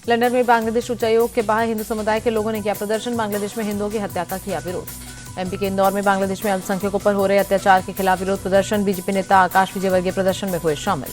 London में बांग्लादेश उच्चायोग के बाहर हिंदू समुदाय के लोगों ने किया प्रदर्शन। बांग्लादेश में हिंदुओं की हत्या का किया विरोध। एमपी के इंदौर में बांग्लादेश में अल्पसंख्यकों पर हो रहे अत्याचार के खिलाफ विरोध प्रदर्शन। बीजेपी नेता आकाश विजयवर्गीय प्रदर्शन में हुए शामिल।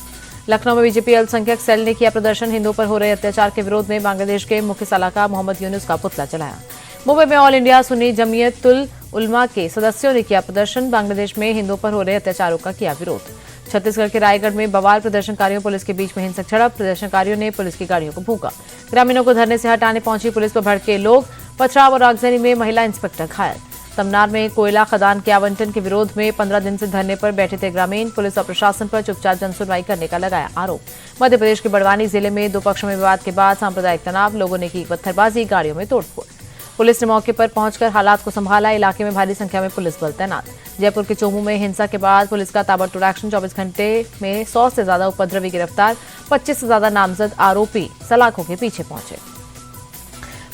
लखनऊ में बीजेपी अल्पसंख्यक सेल ने किया प्रदर्शन। हिंदुओं पर हो रहे अत्याचार के विरोध में बांग्लादेश के मुख्य सलाहकार मोहम्मद यूनुस का पुतला जलाया। मुंबई में ऑल इंडिया सुन्नी जमीयतुल उलमा के सदस्यों ने किया प्रदर्शन। बांग्लादेश में हिंदुओं पर हो रहे अत्याचारों का किया विरोध। छत्तीसगढ़ के रायगढ़ में बवाल, प्रदर्शनकारियों पुलिस के बीच में हिंसक झड़प। प्रदर्शनकारियों ने पुलिस की गाड़ियों को फूंका। ग्रामीणों को धरने से हटाने पहुंची पुलिस पर भड़के लोग। पथराव और आगजनी में महिला इंस्पेक्टर घायल। तमनार में कोयला खदान के आवंटन के विरोध में 15 दिन से धरने पर बैठे थे ग्रामीण। पुलिस और प्रशासन पर चुपचाप जनसुनवाई करने का लगाया आरोप। मध्य प्रदेश के बड़वानी जिले में दो पक्षों में विवाद के बाद सांप्रदायिक तनाव। लोगों ने की पत्थरबाजी, गाड़ियों में तोड़फोड़। पुलिस ने मौके पर पहुंचकर हालात को संभाला। इलाके में भारी संख्या में पुलिस बल तैनात। जयपुर के चोमू में हिंसा के बाद पुलिस का ताबड़तोड़ एक्शन। 24 घंटे में 100 से ज्यादा उपद्रवी गिरफ्तार। 25 से ज्यादा नामजद आरोपी सलाखों के पीछे पहुंचे।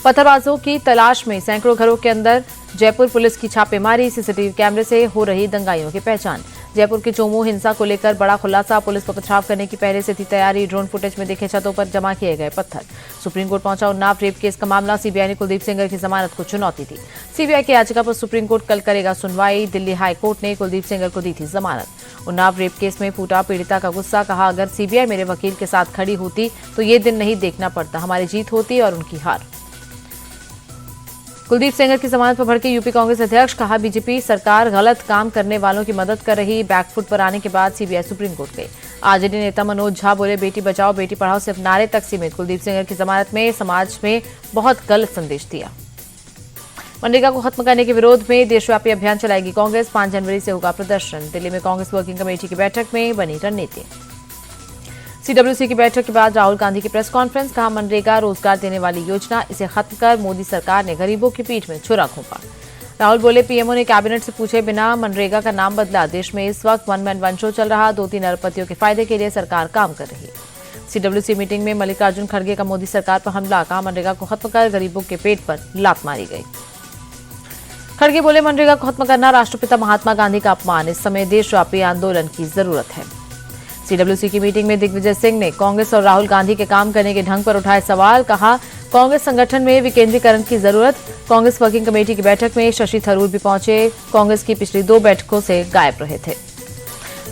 पत्थरबाजों की तलाश में सैकड़ों घरों के अंदर जयपुर पुलिस की छापेमारी। सीसीटीवी कैमरे से हो रही दंगाइयों की पहचान। जयपुर के चोमू हिंसा को लेकर बड़ा खुलासा। पुलिस पर पथराव करने की पहले से थी तैयारी। ड्रोन फुटेज में दिखे छतों पर जमा किए गए पत्थर। सुप्रीम कोर्ट पहुंचा उन्नाव रेप केस का मामला। सीबीआई ने कुलदीप सेंगर की जमानत को चुनौती दी। सीबीआई की याचिका पर सुप्रीम कोर्ट कल करेगा सुनवाई। दिल्ली हाई कोर्ट ने कुलदीप सेंगर को दी थी जमानत। उन्नाव रेप केस में फूटा पीड़िता का गुस्सा। कहा, अगर सीबीआई मेरे वकील के साथ खड़ी होती तो ये दिन नहीं देखना पड़ता। हमारी जीत होती और उनकी हार। कुलदीप सेंगर की जमानत पर भड़के यूपी कांग्रेस अध्यक्ष। कहा, बीजेपी सरकार गलत काम करने वालों की मदद कर रही। बैकफुट पर आने के बाद सीबीआई सुप्रीम कोर्ट गई। आरजेडी नेता मनोज झा बोले, बेटी बचाओ बेटी पढ़ाओ सिर्फ नारे तक सीमित। कुलदीप सेंगर की जमानत में समाज में बहुत गलत संदेश दिया। मनरेगा को खत्म करने के विरोध में देशव्यापी अभियान चलाएगी कांग्रेस। 5 जनवरी से होगा प्रदर्शन। दिल्ली में कांग्रेस वर्किंग कमेटी की बैठक में बनी रणनीति। सीडब्ल्यूसी की बैठक के बाद राहुल गांधी की प्रेस कॉन्फ्रेंस। कहा, मनरेगा रोजगार देने वाली योजना, इसे खत्म कर मोदी सरकार ने गरीबों की पीठ में छुरा घोंपा। राहुल बोले, पीएमओ ने कैबिनेट से पूछे बिना मनरेगा का नाम बदला। देश में इस वक्त वन मैन वन शो चल रहा। 2-3 अरबपतियों के फायदे के लिए सरकार काम कर रही। सीडब्ल्यूसी मीटिंग में मल्लिकार्जुन खड़गे का मोदी सरकार पर हमला। कहा, मनरेगा को खत्म कर गरीबों के पेट पर लात मारी गई। खड़गे बोले, मनरेगा को खत्म करना राष्ट्रपिता महात्मा गांधी का अपमान। इस समय देशव्यापी आंदोलन की जरूरत है। सीडब्ल्यूसी की मीटिंग में दिग्विजय सिंह ने कांग्रेस और राहुल गांधी के काम करने के ढंग पर उठाए सवाल। कहा, कांग्रेस संगठन में विकेंद्रीकरण की जरूरत। कांग्रेस वर्किंग कमेटी की बैठक में शशि थरूर भी पहुंचे। कांग्रेस की पिछली 2 बैठकों से गायब रहे थे।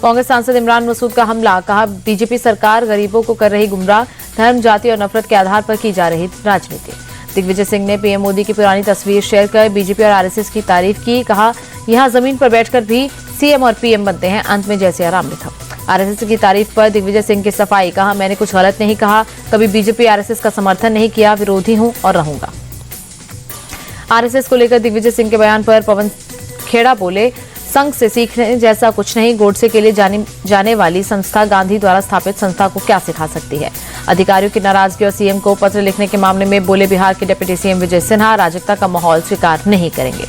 कांग्रेस सांसद इमरान मसूद का हमला। कहा, बीजेपी सरकार गरीबों को कर रही गुमराह। धर्म, जाति और नफरत के आधार पर की जा रही राजनीति। दिग्विजय सिंह ने पीएम मोदी की पुरानी तस्वीर शेयर कर बीजेपी और आरएसएस की तारीफ की। कहा, यहां जमीन पर बैठकर भी सीएम और पीएम बनते हैं, अंत में जैसे आराम लिखा। आरएसएस की तारीफ पर दिग्विजय सिंह की सफाई। कहा, मैंने कुछ गलत नहीं कहा, कभी बीजेपी आरएसएस का समर्थन नहीं किया, विरोधी हूं और रहूंगा। आरएसएस को लेकर दिग्विजय सिंह के बयान पर पवन खेड़ा बोले, संघ से सीखने जैसा कुछ नहीं। गोडसे के लिए जाने वाली संस्था गांधी द्वारा स्थापित संस्था को क्या सिखा सकती है। अधिकारियों की नाराजगी और सीएम को पत्र लिखने के मामले में बोले बिहार के डिप्टी सीएम विजय सिन्हा, अराजकता का माहौल स्वीकार नहीं करेंगे।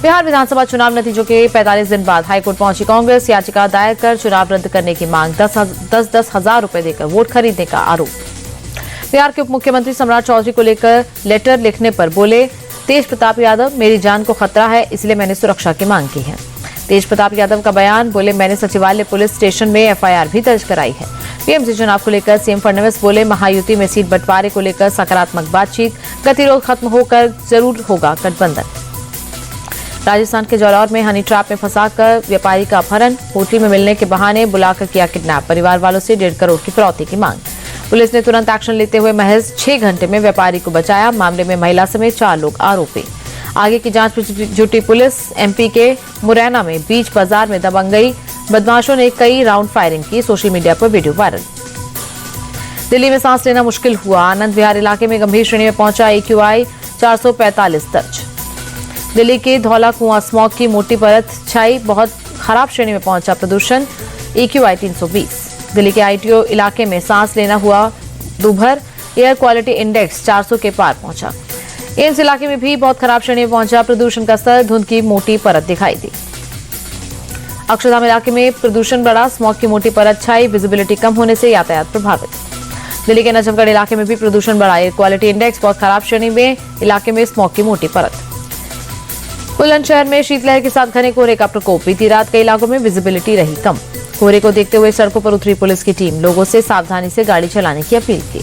बिहार विधानसभा चुनाव नतीजों के 45 दिन बाद हाईकोर्ट पहुंची कांग्रेस। याचिका दायर कर चुनाव रद्द करने की मांग। 10 हजार रुपए देकर वोट खरीदने का आरोप। बिहार के उप मुख्यमंत्री सम्राट चौधरी को लेकर लेटर लिखने पर बोले, तेज प्रताप यादव, मेरी जान को खतरा है, इसलिए मैंने सुरक्षा की मांग की है। तेज प्रताप यादव का बयान। बोले, मैंने सचिवालय पुलिस स्टेशन में एफआईआर भी दर्ज कराई है। टीएमसी चुनाव को लेकर सीएम फडणवीस बोले, महायुति में सीट बंटवारे को लेकर सकारात्मक बातचीत। गतिरोध खत्म होकर जरूर होगा गठबंधन। राजस्थान के जालौर में हनी ट्रैप में फंसाकर व्यापारी का अपहरण। होटल में मिलने के बहाने बुलाकर किया किडनैप। परिवार वालों से 1.5 करोड़ की फिरौती की मांग। पुलिस ने तुरंत एक्शन लेते हुए महज 6 घंटे में व्यापारी को बचाया। मामले में महिला समेत 4 लोग आरोपी। आगे की जांच में जुटी पुलिस। एमपी के मुरैना में बीच बाजार में दबंगई। बदमाशों ने कई राउंड फायरिंग की। सोशल मीडिया पर वीडियो वायरल। दिल्ली में सांस लेना मुश्किल हुआ। आनंद विहार इलाके में गंभीर श्रेणी में पहुंचा। AQI 445 दर्ज। दिल्ली के धौला कुआं स्मॉग की मोटी परत छाई। बहुत खराब श्रेणी में पहुंचा प्रदूषण। AQI 320। दिल्ली के ITO इलाके में सांस लेना हुआ दूभर। एयर क्वालिटी इंडेक्स 400 के पार पहुंचा। एम्स इलाके में भी बहुत खराब श्रेणी में पहुंचा प्रदूषण का स्तर। धुंध की मोटी परत दिखाई दी। अक्षरधाम इलाके में प्रदूषण बढ़ा। स्मॉग की मोटी परत छाई। विजिबिलिटी कम होने से यातायात प्रभावित। दिल्ली के नजफगढ़ इलाके में भी प्रदूषण बढ़ा। एयर क्वालिटी इंडेक्स बहुत खराब श्रेणी में। इलाके में स्मॉग की मोटी परत। बुलंदशहर में शीतलहर के साथ घने कोहरे का प्रकोप। बीती रात कई इलाकों में विजिबिलिटी रही कम। कोहरे को देखते हुए सड़कों पर उतरी पुलिस की टीम। लोगों से सावधानी से गाड़ी चलाने की अपील की।